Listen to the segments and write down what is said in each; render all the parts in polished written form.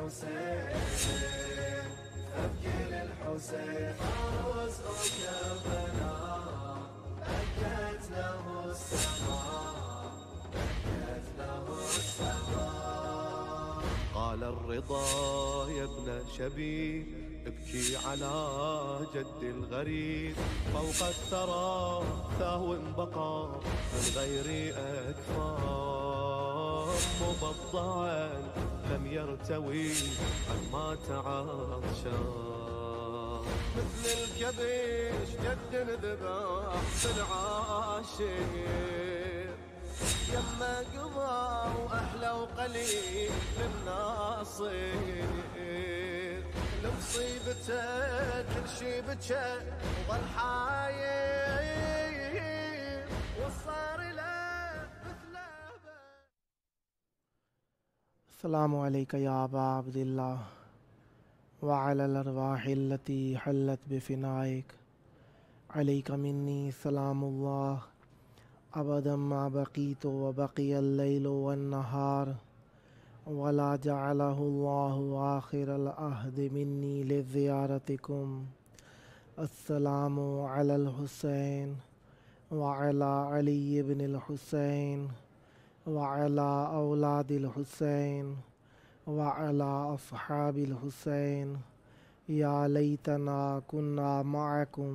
للحسين أبكي للحسين رزقك كربلاء بكت له السماء بكت له السماء. قال الرضا يا ابن شبيب ابكي على جد الغريب فوق الثرى ثهو بقى من غير أكفار مبضعا لم يرتوي عما تعطشان مثل الكبش جد ذبح في العاشر يما قضى وأحلى وقليل للناصر لمصيبته كل شي بكى وظل حاير وصار له مثله. السلام عليك يا أبا عبد الله وعلى الأرواح التي حلت بفنائك عليك مني سلام الله أبدا ما بقيت وبقي الليل والنهار ولا جعله الله آخر العهد مني لزيارتكم. السلام على الحسين وعلى علي بن الحسين وعلى أولاد الحسين وعلى أصحاب الحسين. يا ليتنا كنا معكم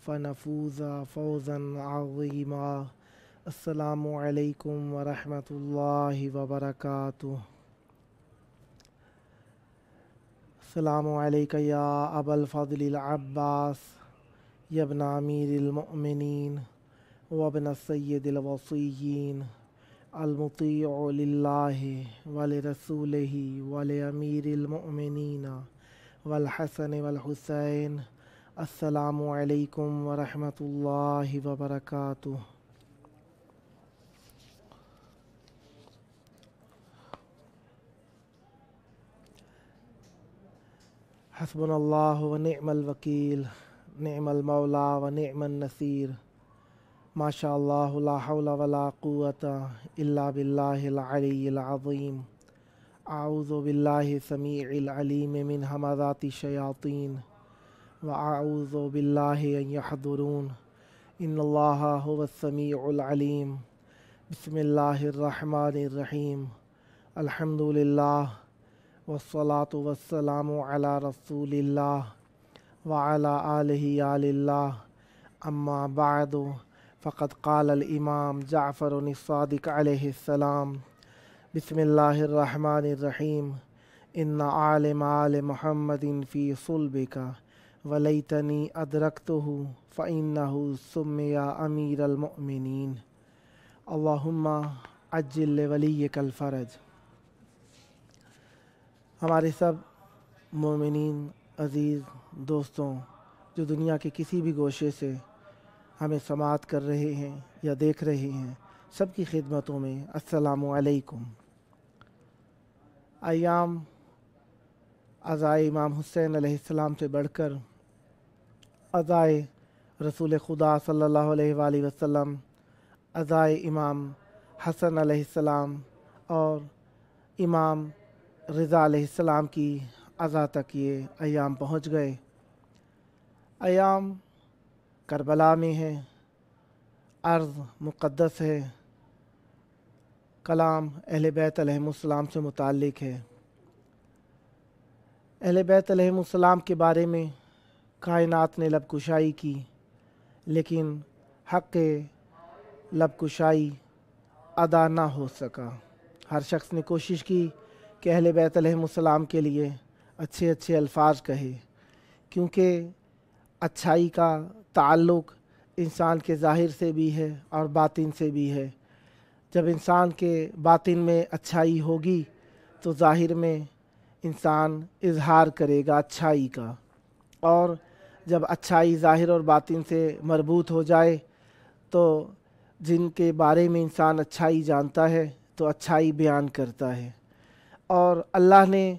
فنفوز فوزا عظيما. السلام عليكم ورحمة الله وبركاته. السلام عليك يا أبا الفضل العباس يا ابن أمير المؤمنين وابن السيد الوصيين المطيع لله ولرسوله ولأمير المؤمنين والحسن والحسين. السلام عليكم ورحمة الله وبركاته. حسبنا الله ونعم الوكيل نعم المولى ونعم النصير. ما شاء الله لا حول ولا قوة إلا بالله العلي العظيم. أعوذ بالله السميع العليم من همزات الشياطين وأعوذ بالله أن يحضرون. إن الله هو السميع العليم. بسم الله الرحمن الرحيم. الحمد لله والصلاة والسلام على رسول الله وعلى آله آل الله. أما بعد فقد قال الإمام جعفر الصادق عليه السلام بسم الله الرحمن الرحيم. إن عالم آل محمد في صلبك وليتني أدركته فإنه سمي أمير المؤمنين. اللهم عجل لوليك الفرج. ہمارے سب مومنین عزیز دوستوں جو دنیا کے کسی بھی گوشے سے ہمیں سماعت کر رہے ہیں یا دیکھ رہے ہیں، سب کی خدمتوں میں السلام علیکم۔ ایام عزائے امام حسین علیہ السلام سے بڑھ کر عزائے رسول خدا صلی اللہ علیہ وآلہ وسلم، عزائے امام حسن علیہ السلام اور امام رضا علیہ السلام کی عزا تک یہ ایام پہنچ گئے۔ ایام کربلا میں ہے، ارض مقدس ہے، کلام اہل بیت علیہم السلام سے متعلق ہے۔ اہل بیت علیہم السلام کے بارے میں کائنات نے لب کشائی کی، لیکن حق لب کشائی ادا نہ ہو سکا۔ ہر شخص نے کوشش کی کہ اہل بیت علیہم السلام کے لیے اچھے اچھے الفاظ کہے، کیونکہ اچھائی کا تعلق انسان کے ظاہر سے بھی ہے اور باطن سے بھی ہے۔ جب انسان کے باطن میں اچھائی ہوگی تو ظاہر میں انسان اظہار کرے گا اچھائی کا، اور جب اچھائی ظاہر اور باطن سے مربوط ہو جائے تو جن کے بارے میں انسان اچھائی جانتا ہے تو اچھائی بیان کرتا ہے۔ اور اللہ نے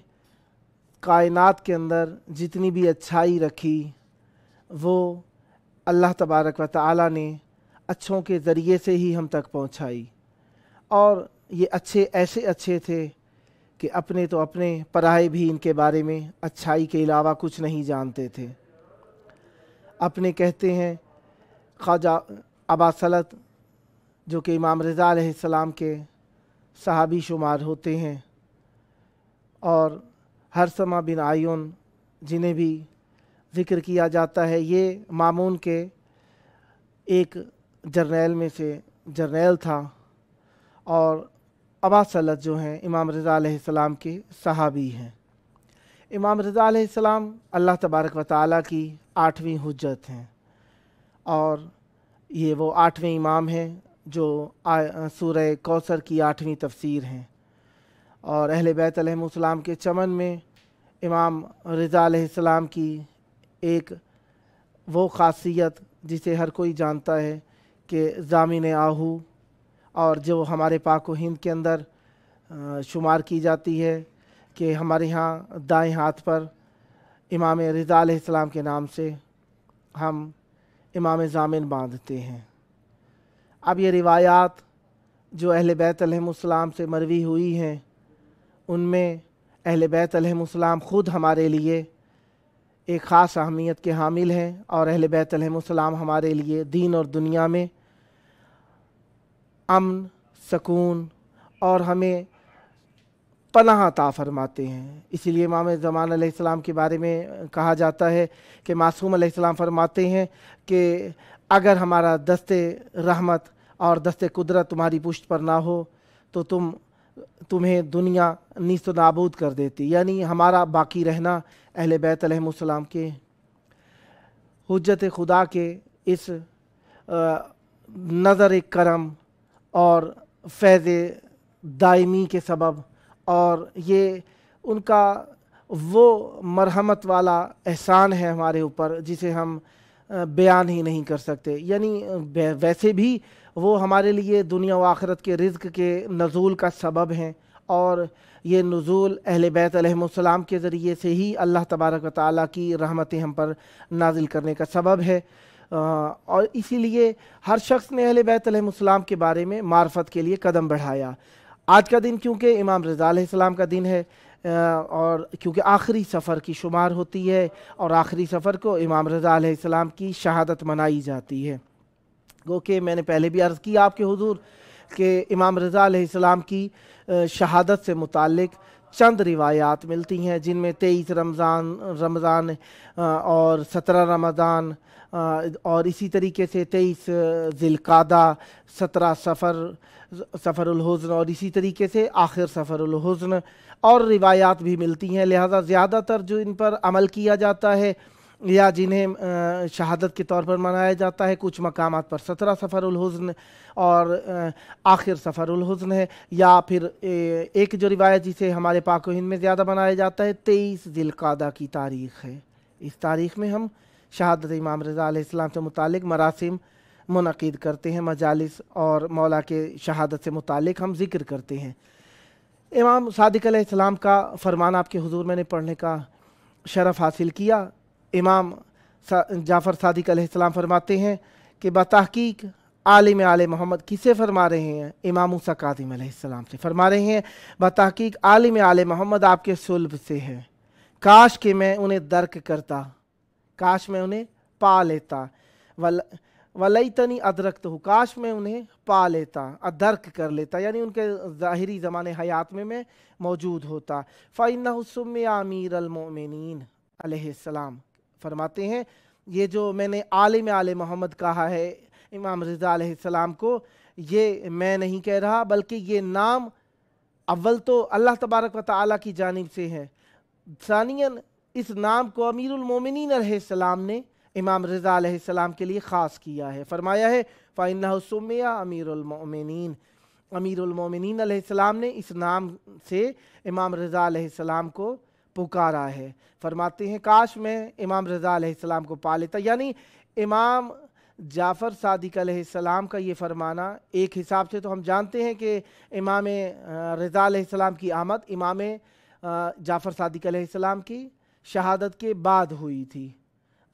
کائنات کے اندر جتنی بھی اچھائی رکھی وہ اللہ تبارک و تعالی نے اچھوں کے ذریعے سے ہی ہم تک پہنچائی، اور یہ اچھے ایسے اچھے تھے کہ اپنے تو اپنے پرائے بھی ان کے بارے میں اچھائی کے علاوہ کچھ نہیں جانتے تھے۔ اپنے کہتے ہیں خواجہ ابا سلط جو کہ امام رضا علیہ السلام کے صحابی شمار ہوتے ہیں، اور ہرثمہ بن عیون جنہیں بھی ذکر کیا جاتا ہے، یہ مامون کے ایک جرنیل میں سے جرنیل تھا، اور ابا سلط جو ہیں امام رضا علیہ السلام کے صحابی ہیں۔ امام رضا علیہ السلام اللہ تبارک و تعالیٰ کی 8ویں حجت ہیں، اور یہ وہ 8ویں امام ہیں جو سورہ کوثر کی 8ویں تفسیر ہیں، اور اہل بیت علیہ السلام کے چمن میں امام رضا علیہ السلام کی ایک وہ خاصیت جسے ہر کوئی جانتا ہے کہ ضامن آہو، اور جو ہمارے پاک و ہند کے اندر شمار کی جاتی ہے کہ ہمارے ہاں دائیں ہاتھ پر امام رضا علیہ السلام کے نام سے ہم امام ضامن باندھتے ہیں۔ اب یہ روایات جو اہل بیت علیہ السلام سے مروی ہوئی ہیں، ان میں اہل بیت علیہ السلام خود ہمارے لیے ایک خاص اہمیت کے حامل ہیں، اور اہل بیت علیہ السلام ہمارے لیے دین اور دنیا میں امن، سکون اور ہمیں پناہ عطا فرماتے ہیں۔ اسی لیے امام زمان علیہ السلام کے بارے میں کہا جاتا ہے کہ معصوم علیہ السلام فرماتے ہیں کہ اگر ہمارا دست رحمت اور دست قدرت تمہاری پشت پر نہ ہو تو تمہیں دنیا نیست و نابود کر دیتی، یعنی ہمارا باقی رہنا اہل بیت علیہ السلام کے حجت خدا کے اس نظر کرم اور فیض دائمی کے سبب، اور یہ ان کا وہ مرحمت والا احسان ہے ہمارے اوپر جسے ہم بیان ہی نہیں کر سکتے۔ یعنی ویسے بھی وہ ہمارے لیے دنیا و آخرت کے رزق کے نزول کا سبب ہیں، اور یہ نزول اہل بیت علیہ السلام کے ذریعے سے ہی اللہ تبارک و تعالیٰ کی رحمتیں ہم پر نازل کرنے کا سبب ہے، اور اسی لیے ہر شخص نے اہل بیت علیہ السلام کے بارے میں معرفت کے لیے قدم بڑھایا۔ آج کا دن کیونکہ امام رضا علیہ السلام کا دن ہے، اور کیونکہ آخری سفر کی شمار ہوتی ہے، اور آخری سفر کو امام رضا علیہ السلام کی شہادت منائی جاتی ہے۔ گو کہ میں نے پہلے بھی عرض کیا آپ کے حضور کہ امام رضا علیہ السلام کی شہادت سے متعلق چند روایات ملتی ہیں، جن میں 23 رمضان اور 17 رمضان، اور اسی طریقے سے 23 ذی القعدہ، 17 سفر الحزن، اور اسی طریقے سے آخر سفر الحزن، اور روایات بھی ملتی ہیں۔ لہذا زیادہ تر جو ان پر عمل کیا جاتا ہے یا جنہیں شہادت کے طور پر منایا جاتا ہے، کچھ مقامات پر 17 سفر الحزن اور آخر سفر الحزن ہے، یا پھر ایک جو روایت جسے ہمارے پاک و ہند میں زیادہ منایا جاتا ہے 23 ذی القعدہ کی تاریخ ہے۔ اس تاریخ میں ہم شہادت امام رضا علیہ السلام سے متعلق مراسم منعقد کرتے ہیں، مجالس اور مولا کے شہادت سے متعلق ہم ذکر کرتے ہیں۔ امام صادق علیہ السلام کا فرمان آپ کے حضور میں نے پڑھنے کا شرف حاصل کیا۔ امام جعفر صادق علیہ السلام فرماتے ہیں کہ بتحقیق عالم آل محمد، کسے فرما رہے ہیں؟ امام موسیٰ کاظم علیہ السلام سے فرما رہے ہیں، بتحقیق عالم آل محمد آپ کے صلب سے ہے، کاش کہ میں انہیں درک کرتا، کاش میں انہیں پا لیتا، ولیتنی ادرکتہ، کاش میں انہیں پا لیتا، درک کر لیتا، یعنی ان کے ظاہری زمانے حیات میں موجود ہوتا۔ فَإِنَّهُ سُمِّيَ أَمِيرَ الْمُؤْمِنِينَ علیہ السلام فرماتے ہیں یہ جو میں نے عالم آل محمد کہا ہے امام رضا علیہ السلام کو، یہ میں نہیں کہہ رہا، بلکہ یہ نام اول تو اللہ تبارک و تعالیٰ کی جانب سے ہے، ثانیاً اس نام کو امیر المومنین علیہ السلام نے امام رضا علیہ السلام کے لیے خاص کیا ہے۔ فرمایا ہے فَإِنَّهُ سُمِّيَ أَمِيرُ الْمُؤْمِنِينَ، امیر المومنین علیہ السلام نے اس نام سے امام رضا علیہ السلام کو پکارا ہے۔ فرماتے ہیں کاش میں امام رضا علیہ السلام کو پا لیتا، یعنی امام جعفر صادق علیہ السلام کا یہ فرمانا ایک حساب سے تو ہم جانتے ہیں کہ امام رضا علیہ السلام کی آمد امام جعفر صادق علیہ السلام کی شہادت کے بعد ہوئی تھی،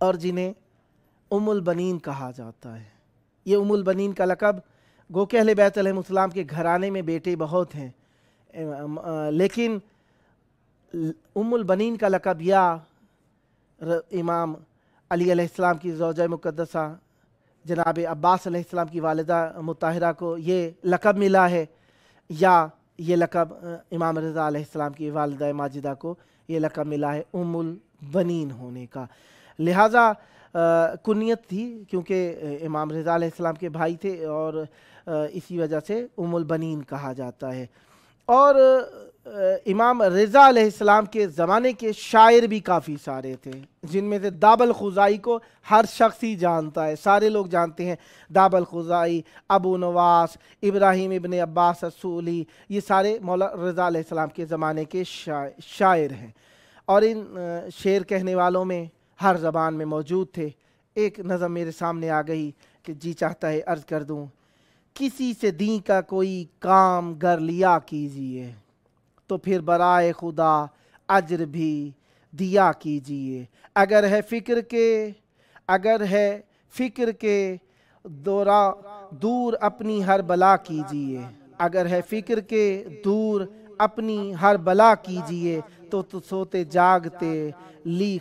اور جنہیں البنین کہا جاتا ہے۔ یہ البنین کا لقب گو کہ اہل بیت علیہ السلام کے گھرانے میں بیٹے بہت ہیں، لیکن البنین کا لقب یا امام علی علیہ السلام کی زوجہ مقدسہ جناب عباس علیہ السلام کی والدہ مطہرہ کو یہ لقب ملا ہے، یا یہ لقب امام رضا علیہ السلام کی والدہ ماجدہ کو یہ لقب ملا ہے البنین ہونے کا۔ لہٰذا کنیت تھی کیونکہ امام رضا علیہ السلام کے بھائی تھے، اور اسی وجہ سے البنین کہا جاتا ہے۔ اور امام رضا علیہ السلام کے زمانے کے شاعر بھی کافی سارے تھے، جن میں سے داب الخزائی کو ہر شخص ہی جانتا ہے، سارے لوگ جانتے ہیں۔ داب الخزائی، ابو نواس، ابراہیم ابن عباس السولی، یہ سارے مولا رضا علیہ السلام کے زمانے کے شاعر ہیں، اور ان شعر کہنے والوں میں ہر زبان میں موجود تھے۔ ایک نظم میرے سامنے آ گئی کہ جی چاہتا ہے عرض کر دوں، کسی سے دین کا کوئی کام گر لیا کیجیے، تو پھر برائے خدا اجر بھی دیا کیجیے۔ اگر ہے فکر کے دور اپنی ہر بلا کیجیے، اگر ہے فکر کے دور اپنی ہر بلا کیجیے، تو سوتے جاگتے لی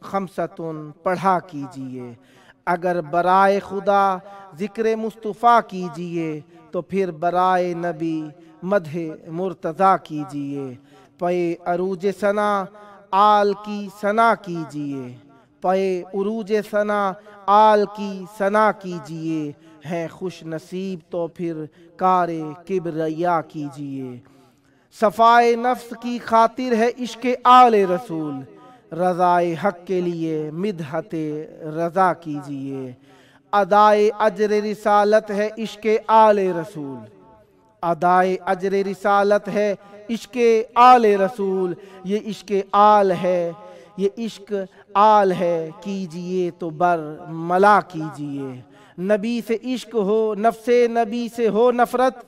خمستن پڑھا کیجیے۔ اگر برائے خدا ذکر مصطفیٰ کیجیے، تو پھر برائے نبی مدح مرتضیٰ کیجیے۔ پے عروج ثنا آل کی ثنا کیجیے، پے عروج ثنا آل کی ثنا کیجیے۔ ہیں خوش نصیب تو پھر کار کبریا کیجیے۔ صفائے نفس کی خاطر ہے عشق آل رسول، رضائے حق کے لیے مدحت رضا کیجیے۔ ادائے اجر رسالت ہے عشق آل رسول، ادائے اجر رسالت ہے عشق آل رسول۔ یہ عشق آل ہے، یہ عشق آل ہے، کیجیے تو برملا کیجیے۔ نبی سے عشق ہو، نفس نبی سے ہو نفرت،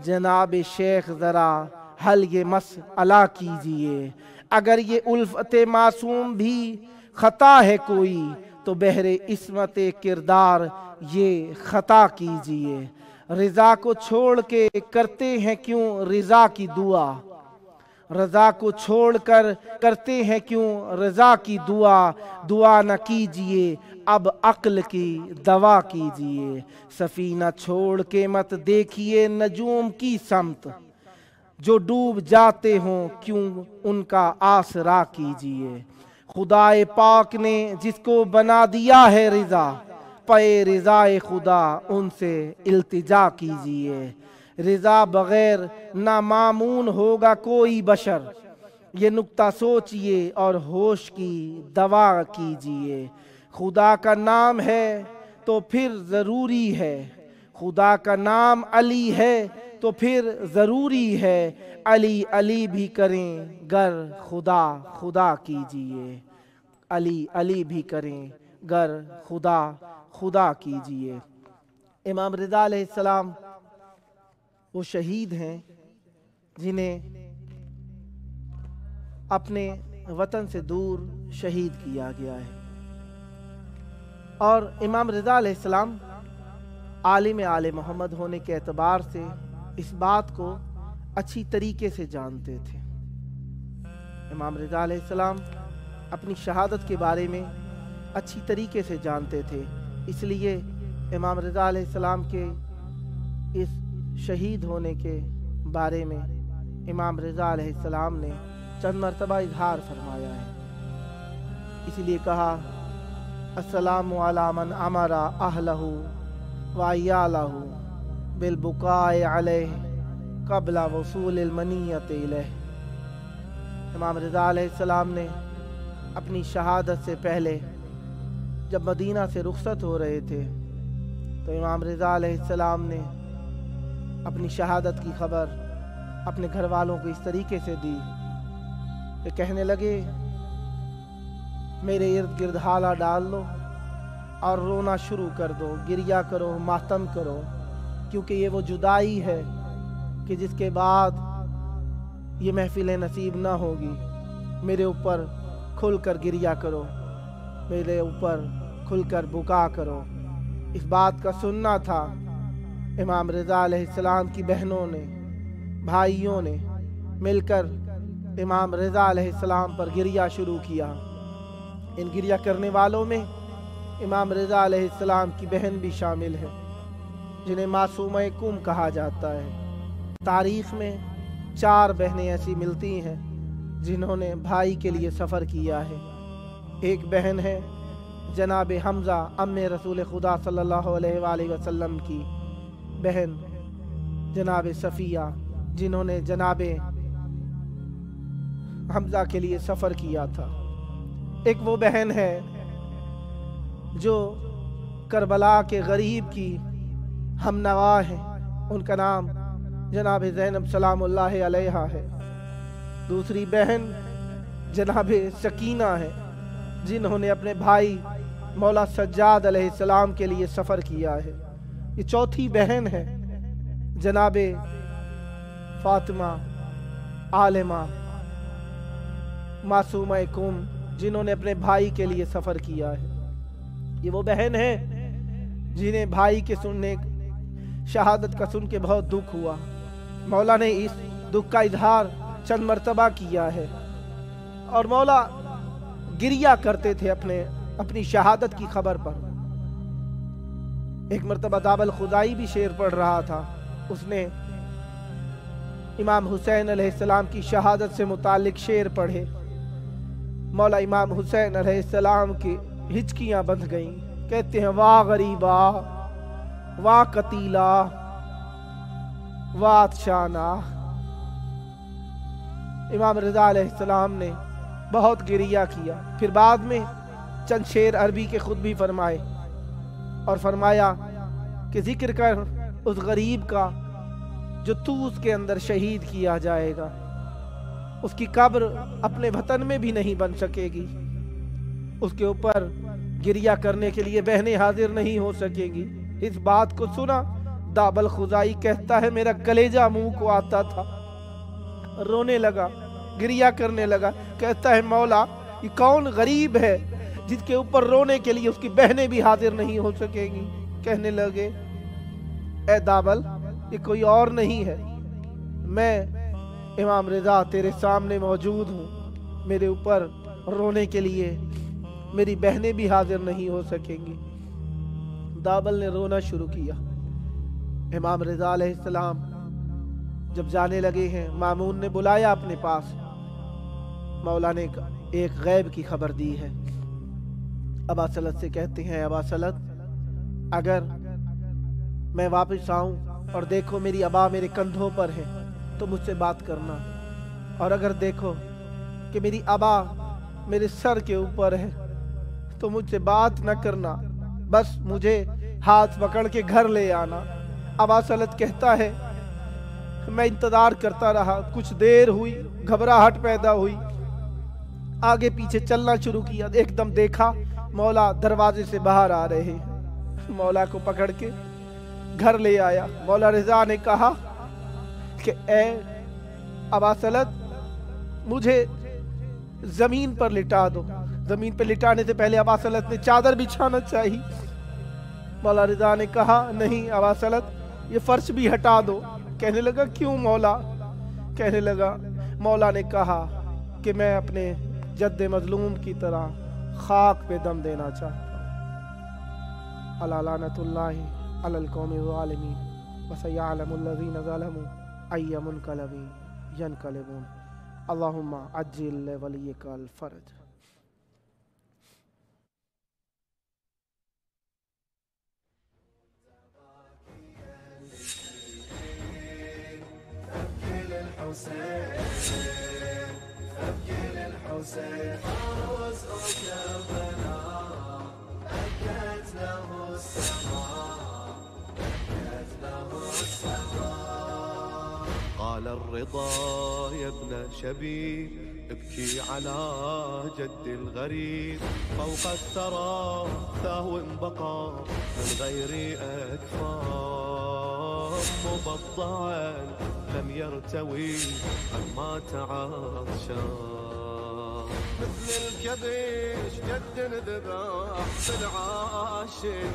جناب شیخ ذرا حل یہ مسئلہ کیجیے۔ اگر یہ الفت معصوم بھی خطا ہے کوئی، تو بہر عصمت کردار یہ خطا کیجیے۔ رضا کو چھوڑ کے کرتے ہیں کیوں رضا کی دعا، رضا کو چھوڑ کر کرتے ہیں کیوں رضا کی دعا۔ دعا نہ کیجیے اب عقل کی دوا کیجیے۔ سفینہ چھوڑ کے مت دیکھیے نجوم کی سمت، جو ڈوب جاتے ہوں کیوں ان کا آسرا کیجیے۔ خدائے پاک نے جس کو بنا دیا ہے رضا، پے رضائے خدا ان سے التجا کیجیے۔ رضا بغیر نامامون ہوگا کوئی بشر، یہ نکتہ سوچئے اور ہوش کی دوا کیجیے۔ خدا کا نام ہے تو پھر ضروری ہے، خدا کا نام علی ہے تو پھر ضروری ہے، علی علی بھی کریں گر خدا خدا کیجیے، علی علی بھی کریں گر خدا خدا کیجیے۔ امام رضا علیہ السلام وہ شہید ہیں جنہیں اپنے وطن سے دور شہید کیا گیا ہے، اور امام رضا علیہ السلام عالم آل محمد ہونے کے اعتبار سے اس بات کو اچھی طریقے سے جانتے تھے۔ امام رضا علیہ السلام اپنی شہادت کے بارے میں اچھی طریقے سے جانتے تھے، اس لیے امام رضا علیہ السلام کے اس شہید ہونے کے بارے میں امام رضا علیہ السلام نے چند مرتبہ اظہار فرمایا ہے۔ اس لیے کہا السلام علی من امر اہلہ وعیالہ بالبکاء علیہ قبل وصول المنیت الیہ۔ امام رضا علیہ السلام نے اپنی شہادت سے پہلے جب مدینہ سے رخصت ہو رہے تھے تو امام رضا علیہ السلام نے اپنی شہادت کی خبر اپنے گھر والوں کو اس طریقے سے دی کہ کہنے لگے میرے ارد گرد حالہ ڈال لو اور رونا شروع کر دو، گریہ کرو، ماتم کرو، کیونکہ یہ وہ جدائی ہے کہ جس کے بعد یہ محفل نصیب نہ ہوگی۔ میرے اوپر کھل کر گریہ کرو۔ میرے اوپر کھل کر بکا کرو۔ اس بات کا سننا تھا۔ امام رضا علیہ السلام کی بہنوں نے، بھائیوں نے مل کر امام رضا علیہ السلام پر گریہ شروع کیا۔ ان گریہ کرنے والوں میں امام رضا علیہ السلام کی بہن بھی شامل ہے، جنہیں معصومہ کم کہا جاتا ہے۔ تاریخ میں 4 بہنیں ایسی ملتی ہیں جنہوں نے بھائی کے لیے سفر کیا ہے۔ ایک بہن ہے جناب حمزہ ام رسول خدا صلی اللہ علیہ وآلہ وسلم کی بہن جناب صفیہ، جنہوں نے جناب حمزہ کے لیے سفر کیا تھا۔ ایک وہ بہن ہے جو کربلا کے غریب کی ہم نوا ہے، ان کا نام جناب زینب سلام اللہ علیہا ہے۔ دوسری بہن جناب سکینہ ہے، جنہوں نے اپنے بھائی مولا سجاد علیہ السلام کے لیے سفر کیا ہے۔ یہ چوتھی بہن ہے جناب فاطمہ عالمہ معصومہ کم، جنہوں نے اپنے بھائی کے لیے سفر کیا ہے۔ یہ وہ بہن ہے جنہیں بھائی کے شہادت کا سن کے بہت دکھ ہوا۔ مولا نے اس دکھ کا اظہار چند مرتبہ کیا ہے، اور مولا گریہ کرتے تھے اپنی شہادت کی خبر پر۔ ایک مرتبہ داب الخدائی بھی شعر پڑھ رہا تھا، اس نے امام حسین علیہ السلام کی شہادت سے متعلق شعر پڑھے۔ مولا امام حسین علیہ السلام کی ہچکیاں بندھ گئیں، کہتے ہیں واہ غریبا واہ قتیلا واہ عطشانہ۔ امام رضا علیہ السلام نے بہت گریہ کیا، پھر بعد میں چند شعر عربی کے خود بھی فرمائے، اور فرمایا کہ ذکر کر اس غریب کا جو تو اس کے اندر شہید کیا جائے گا، اس کی قبر اپنے وطن میں بھی نہیں بن سکے گی، اس کے اوپر گریہ کرنے کے لیے بہنیں حاضر نہیں ہو سکے گی۔ اس بات کو سنا داب الخدائی کہتا ہے میرا کلیجہ منہ کو آتا تھا، رونے لگا، گریہ کرنے لگا، کہتا ہے مولا یہ کون غریب ہے جس کے اوپر رونے کے لیے اس کی بہنیں بھی حاضر نہیں ہو سکے گی۔ کہنے لگے اے دابل یہ کوئی اور نہیں ہے، میں امام رضا تیرے سامنے موجود ہوں، میرے اوپر رونے کے لیے میری بہنیں بھی حاضر نہیں ہو سکیں گی۔ دابل نے رونا شروع کیا۔ امام رضا علیہ السلام جب جانے لگے ہیں، مامون نے بلایا اپنے پاس، مولا نے ایک غیب کی خبر دی ہے۔ ابا سلط سے کہتے ہیں ابا سلط اگر میں واپس آؤں اور دیکھو میری ابا میرے کندھوں پر ہے تو مجھ سے بات کرنا، اور اگر دیکھو کہ میری ابا میرے سر کے اوپر ہے تو مجھ سے بات نہ کرنا، بس مجھے ہاتھ پکڑ کے گھر لے آنا۔ ابا سلط کہتا ہے میں انتظار کرتا رہا، کچھ دیر ہوئی، گھبراہٹ پیدا ہوئی، آگے پیچھے چلنا شروع کیا، ایک دم دیکھا مولا دروازے سے باہر آ رہے ہیں، مولا کو پکڑ کے گھر لے آیا۔ مولا رضا نے کہا کہ اے ابا سلط مجھے زمین پر لٹا دو۔ زمین پر لٹانے سے پہلے ابا سلط نے چادر بچھانا چاہی، مولا رضا نے کہا نہیں ابا سلط یہ فرش بھی ہٹا دو۔ کہنے لگا کیوں مولا؟ کہنے لگا مولا نے کہا کہ میں اپنے جد مظلوم کی طرح خاک پہ دم دینا چاہتا ہوں۔ الا لعنت اللہ علی القوم الظالمین وسیعلم الذین ظلموا ای منقلب ینقلبون۔ اللہم عجل لولیک الفرج۔ الحسين فوز كربلاء أكد له السماء أكد له السماء. قال الرضا يا ابن شبيب ابكي على جد الغريب فوق الثرى ثهو بقى من غير أكفاف مبضعا لم يرتوي عما تعطشا. مثل الكبش جد ذبح بالعاشر،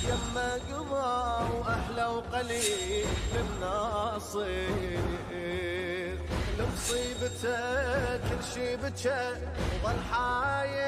يما قمر واحلى وقليل للناصير، لمصيبته كل شي بجى وظل حاير